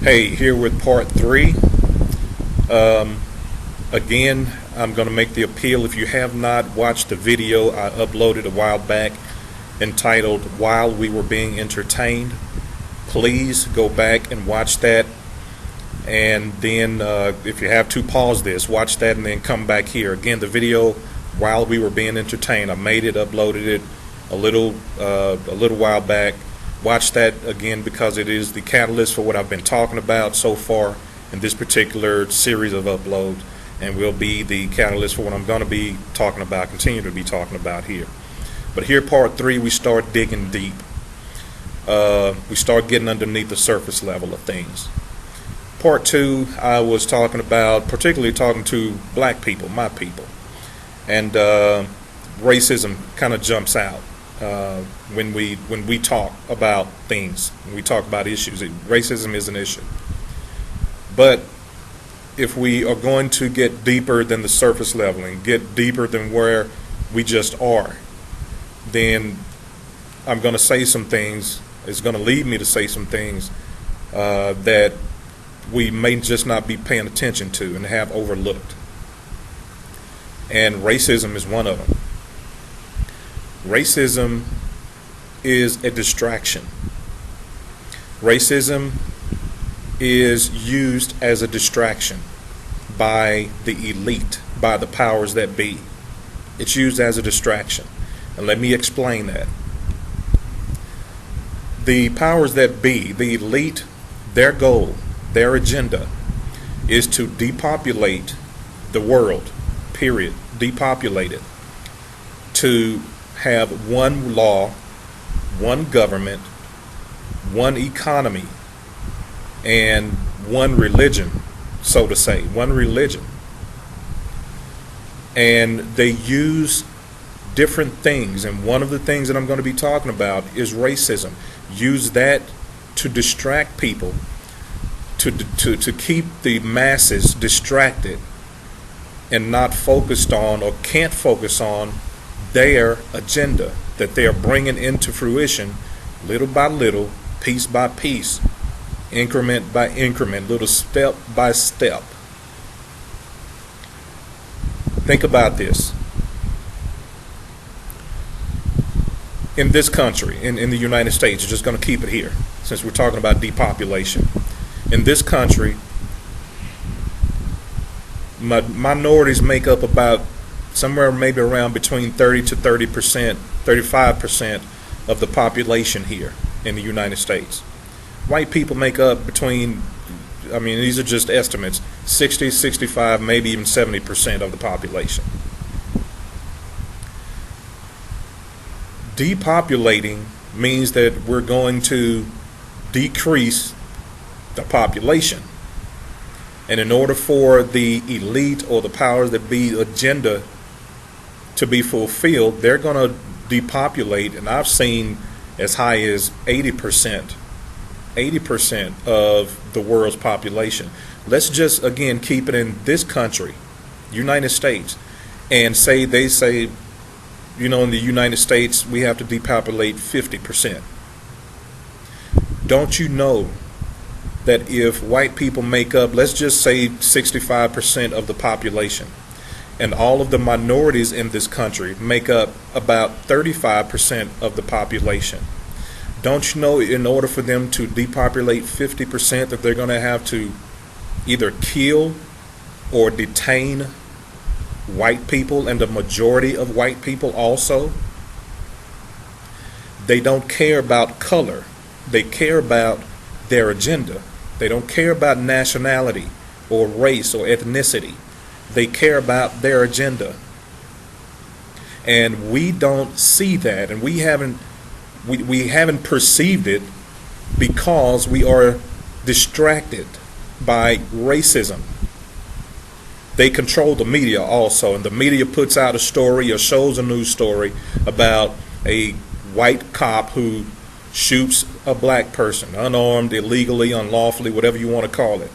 Hey, here with part 3. Again, I'm going to make the appeal. If you have not watched the video I uploaded a while back entitled While We Were Being Entertained, please go back and watch that. And then if you have to, pause this, watch that, and then come back here. Again, the video While We Were Being Entertained, I made it, uploaded it a little while back. Watch that again because it is the catalyst for what I've been talking about so far in this particular series of uploads, and will be the catalyst for what I'm going to be talking about, continue to be talking about here. But here, part 3, we start digging deep. We start getting underneath the surface level of things. Part 2, I was talking about, particularly talking to black people, my people, and racism kind of jumps out. When we talk about things, when we talk about issues, racism is an issue. But if we are going to get deeper than the surface level and get deeper than where we just are, then I'm going to say some things, it's going to lead me to say some things that we may just not be paying attention to and have overlooked. And racism is one of them. Racism is a distraction. Racism is used as a distraction by the elite, by the powers that be. It's used as a distraction. And let me explain that. The powers that be, the elite, their goal, their agenda is to depopulate the world, period. Depopulate it. To have one law, one government, one economy, and one religion, so to say, one religion. And they use different things, and one of the things that I'm going to be talking about is racism. Use that to distract people, to keep the masses distracted and not focused on, or can't focus on, their agenda that they are bringing into fruition little by little, piece by piece, increment by increment, little step by step. Think about this. In this country, in the United States, we're just going to keep it here since we're talking about depopulation. In this country, minorities make up about somewhere maybe around between 30 to 30%, 35% of the population here in the United States. White people make up between, these are just estimates, 60, 65, maybe even 70% of the population. Depopulating means that we're going to decrease the population. And in order for the elite or the powers that be agenda to be fulfilled, they're going to depopulate, and I've seen as high as 80% of the world's population. Let's just, again, keep it in this country, United States, and they say, in the United States, we have to depopulate 50%. Don't you know that if white people make up, let's just say 65% of the population, and all of the minorities in this country make up about 35% of the population. Don't you know, in order for them to depopulate 50%, that they're going to have to either kill or detain white people, and the majority of white people also? They don't care about color. They care about their agenda. They don't care about nationality or race or ethnicity. They care about their agenda. And we don't see that, and we haven't perceived it because we are distracted by racism. They control the media also, and the media puts out a story or shows a news story about a white cop who shoots a black person, unarmed, illegally, unlawfully, whatever you want to call it.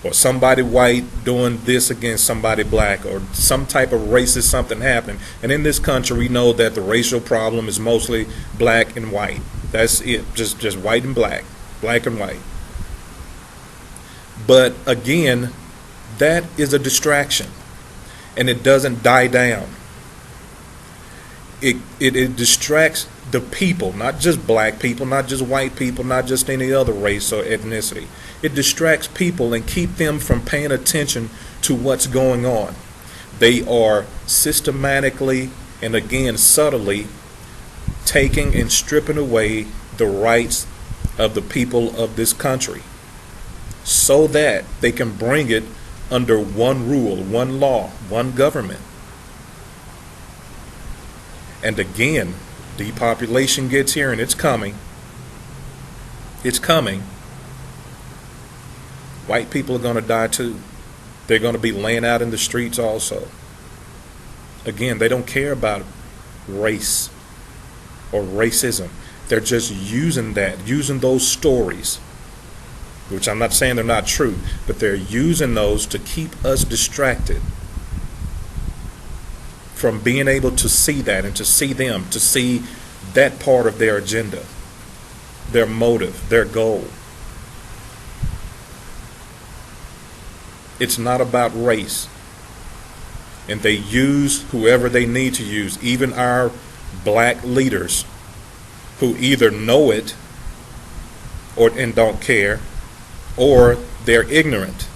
Or somebody white doing this against somebody black, or some type of racist something happening. And in this country, we know that the racial problem is mostly black and white. That's it, just white and black and white. But again, that is a distraction, and it doesn't die down. It distracts the people, not just black people, not just white people, not just any other race or ethnicity. It distracts people and keep them from paying attention to what's going on. They are systematically and again subtly taking and stripping away the rights of the people of this country so that they can bring it under one rule, one law, one government. And again, depopulation gets here, and it's coming. It's coming. White people are going to die too. They're going to be laying out in the streets also. Again, they don't care about race or racism. They're just using those stories, which I'm not saying they're not true, but they're using those to keep us distracted from being able to see that and to see them, to see that part of their agenda, their motive, their goal. It's not about race. And they use whoever they need to use, even our black leaders who either know it and don't care, or they're ignorant.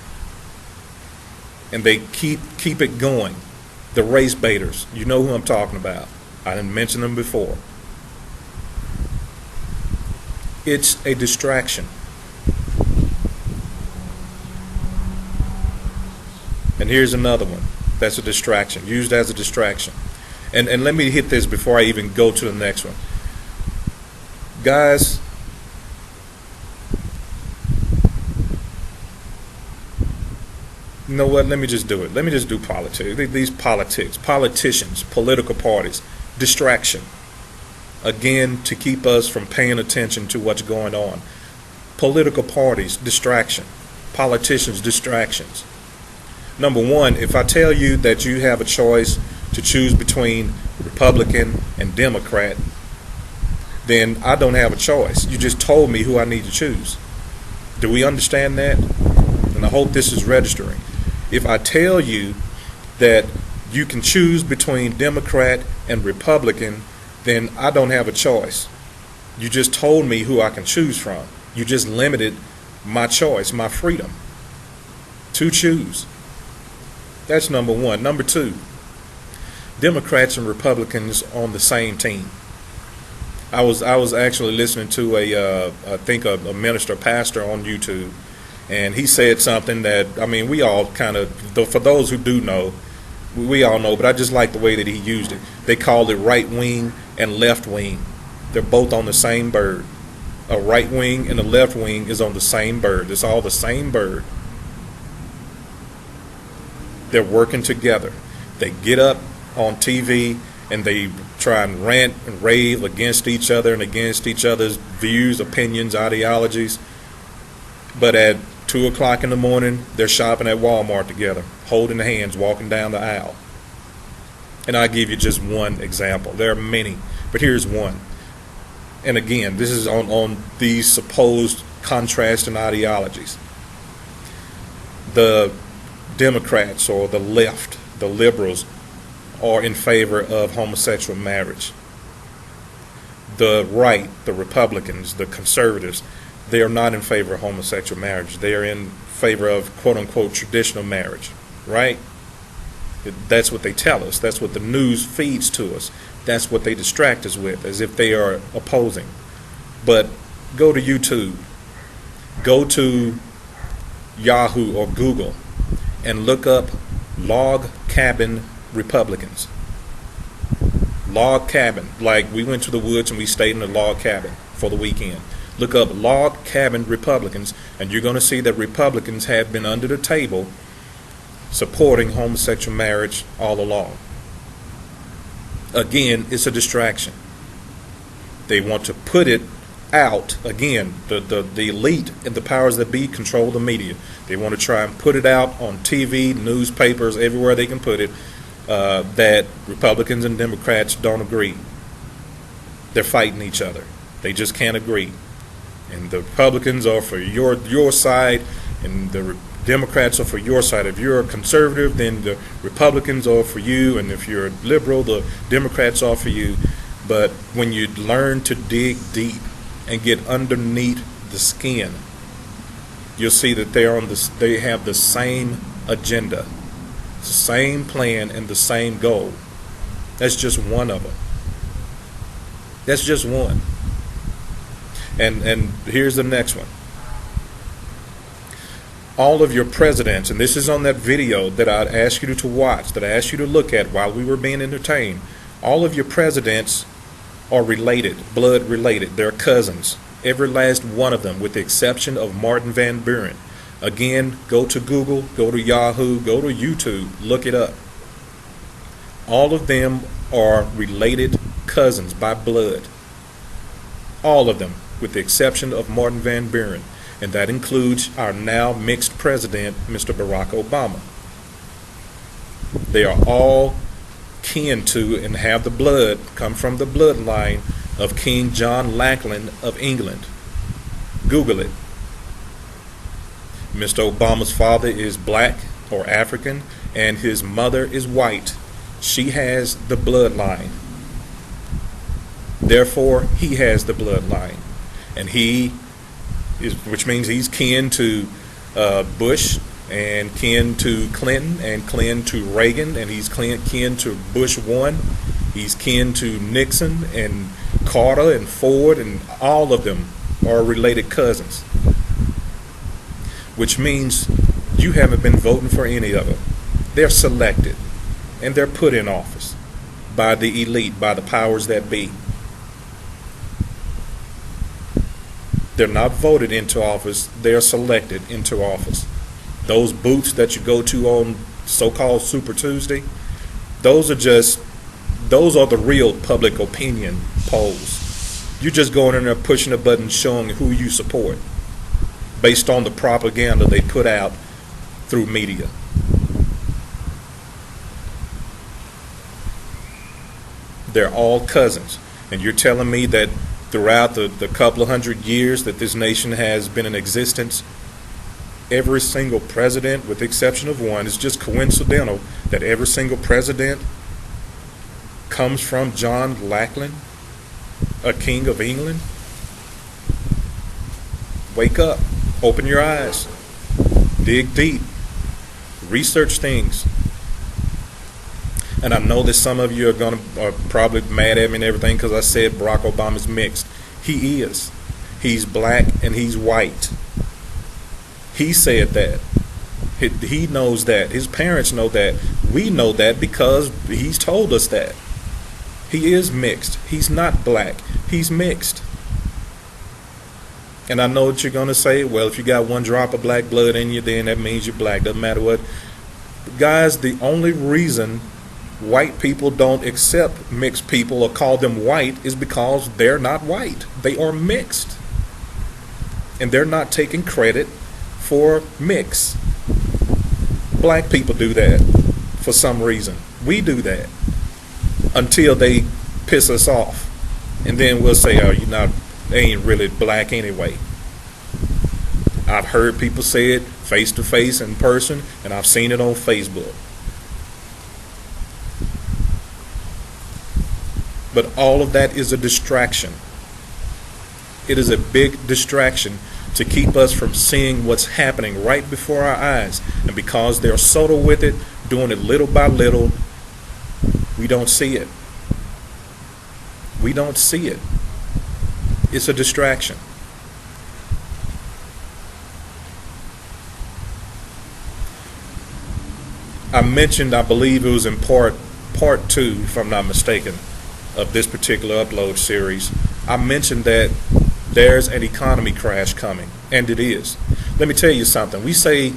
And they keep it going. The race baiters, you know who I'm talking about. I didn't mention them before. It's a distraction. And here's another one that's a distraction, used as a distraction. And let me hit this before I even go to the next one. Guys, you know what? Let me just do it. Let me just do politics. These politicians, political parties, distraction. Again, to keep us from paying attention to what's going on. Political parties, distraction. Politicians, distractions. Number one, if I tell you that you have a choice to choose between Republican and Democrat, then I don't have a choice. You just told me who I need to choose. Do we understand that? And I hope this is registering. If I tell you that you can choose between Democrat and Republican, then I don't have a choice. You just told me who I can choose from. You just limited my choice, my freedom to choose. That's number one. Number two, Democrats and Republicans on the same team. I was actually listening to a minister, pastor on YouTube, and he said something that, I mean, we all kind of, for those who do know, we all know, but I just like the way that he used it. They called it right wing and left wing. They're both on the same bird. A right wing and a left wing is on the same bird. It's all the same bird. They're working together. They get up on TV and they try and rant and rave against each other and against each other's views, opinions, ideologies. But at 2 o'clock in the morning, they're shopping at Walmart together, holding hands, walking down the aisle. And I'll give you just one example. There are many, but here's one. And again, this is on these supposed contrasting ideologies. The Democrats or the left, the liberals, are in favor of homosexual marriage. The right, the Republicans, the conservatives, they are not in favor of homosexual marriage. They are in favor of quote-unquote traditional marriage, right? That's what they tell us. That's what the news feeds to us. That's what they distract us with, as if they are opposing. But go to YouTube, go to Yahoo or Google, and look up log cabin Republicans. Log cabin, like we went to the woods and we stayed in a log cabin for the weekend. Look up log cabin Republicans, and you're going to see that Republicans have been under the table supporting homosexual marriage all along. Again, it's a distraction. They want to put it out. Again, the elite and the powers that be control the media. They want to try and put it out on TV, newspapers, everywhere they can put it, that Republicans and Democrats don't agree. They're fighting each other. They just can't agree. And the Republicans are for your side, and the Democrats are for your side. If you're a conservative, then the Republicans are for you, and if you're a liberal, the Democrats are for you. But when you learn to dig deep and get underneath the skin, you'll see that they have the same agenda, the same plan, and the same goal. That's just one of them. That's just one. And here's the next one. All of your presidents, and this is on that video that I asked you to watch, that I asked you to look at while we were being entertained. All of your presidents are related, blood related. They're cousins. Every last one of them, with the exception of Martin Van Buren. Again, go to Google, go to Yahoo, go to YouTube, look it up. All of them are related cousins by blood. All of them, with the exception of Martin Van Buren. And that includes our now mixed president, Mr. Barack Obama. They are all kin to and have the blood, come from the bloodline of King John Lackland of England. Google it. Mr. Obama's father is black or African, and his mother is white. She has the bloodline. Therefore, he has the bloodline. And which means he's kin to Bush, and kin to Clinton, and kin to Reagan, and he's kin to Bush 1. He's kin to Nixon and Carter and Ford, and all of them are related cousins. Which means you haven't been voting for any of them. They're selected, and they're put in office by the elite, by the powers that be. They're not voted into office, they're selected into office. Those booths that you go to on so-called Super Tuesday, those are the real public opinion polls. You're just going in there pushing a button showing who you support based on the propaganda they put out through media. They're all cousins. And you're telling me that throughout the couple of hundred years that this nation has been in existence, every single president, with the exception of one, it's just coincidental that every single president comes from John Lackland, a king of England? Wake up. Open your eyes. Dig deep. Research things. And I know that some of you are probably mad at me and everything because I said Barack Obama's mixed. He is. He's black and he's white. He said that. He knows that. His parents know that. We know that because he's told us that. He is mixed. He's not black. He's mixed. And I know what you're going to say. Well, if you got one drop of black blood in you, then that means you're black. Doesn't matter what. Guys, the only reason white people don't accept mixed people or call them white is because they're not white. They are mixed. And they're not taking credit for mix. Black people do that for some reason. We do that until they piss us off. And then we'll say, oh, they ain't really black anyway. I've heard people say it face to face in person, and I've seen it on Facebook. But all of that is a distraction. It is a big distraction to keep us from seeing what's happening right before our eyes. And because they're subtle with it, doing it little by little, we don't see it. We don't see it. It's a distraction. I mentioned, I believe it was in part 2, if I'm not mistaken, of this particular upload series. I mentioned that there's an economy crash coming, and it is. Let me tell you something. We say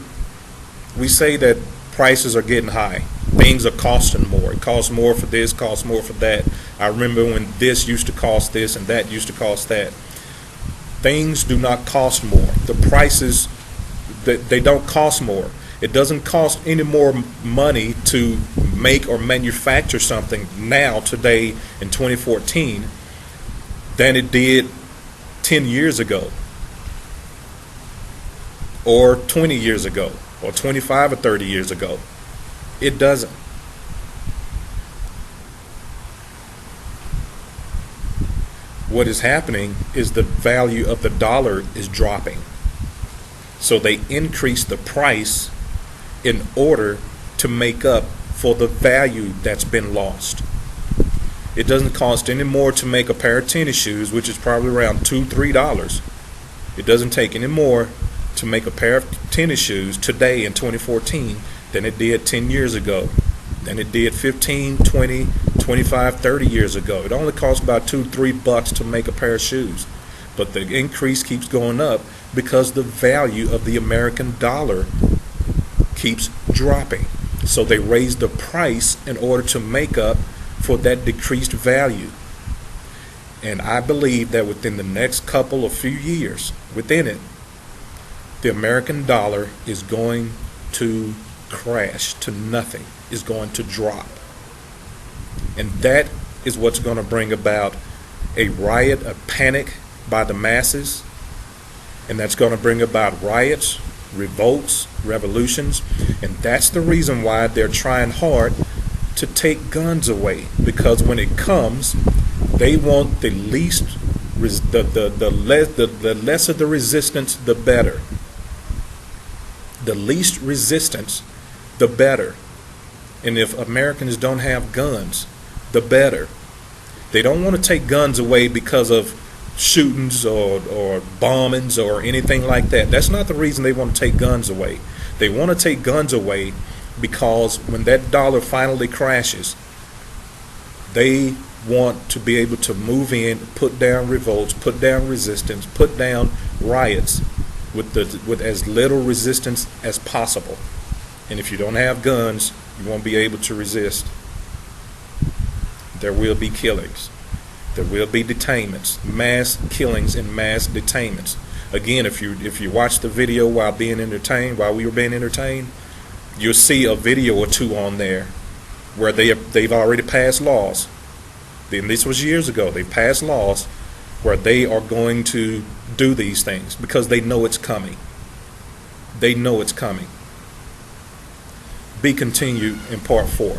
that prices are getting high. Things are costing more. It costs more for this, costs more for that. I remember when this used to cost this and that used to cost that. Things do not cost more. The prices, they don't cost more. It doesn't cost any more money to make or manufacture something now, today, in 2014, than it did 10 years ago. or 20 years ago or 25 or 30 years ago. It doesn't. What is happening is the value of the dollar is dropping. So they increase the price in order to make up for the value that's been lost. It doesn't cost any more to make a pair of tennis shoes, which is probably around $2-3. It doesn't take any more to make a pair of tennis shoes today in 2014 than it did 10 years ago, than it did 15, 20, 25, 30 years ago. It only costs about $2-3 to make a pair of shoes. But the increase keeps going up because the value of the American dollar keeps dropping. So they raise the price in order to make up for that decreased value. And I believe that within the next couple of few years, within it, the American dollar is going to crash to nothing, is going to drop. And that is what's going to bring about a riot, a panic by the masses, and that's going to bring about riots, revolts, revolutions, and that's the reason why they're trying hard to take guns away, because when it comes, they want the least, the lesser the resistance, the better. The least resistance, the better. And if Americans don't have guns, the better. They don't want to take guns away because of shootings or bombings or anything like that. That's not the reason they want to take guns away. They want to take guns away because when that dollar finally crashes, they want to be able to move in, put down revolts, put down resistance, put down riots with as little resistance as possible. And if you don't have guns, you won't be able to resist. There will be killings. There will be detainments, mass killings and mass detainments. Again, if you watch the video while we were being entertained, you'll see a video or two on there where they've already passed laws. And this was years ago. They've passed laws where they are going to do these things because they know it's coming. They know it's coming. Be continued in part 4.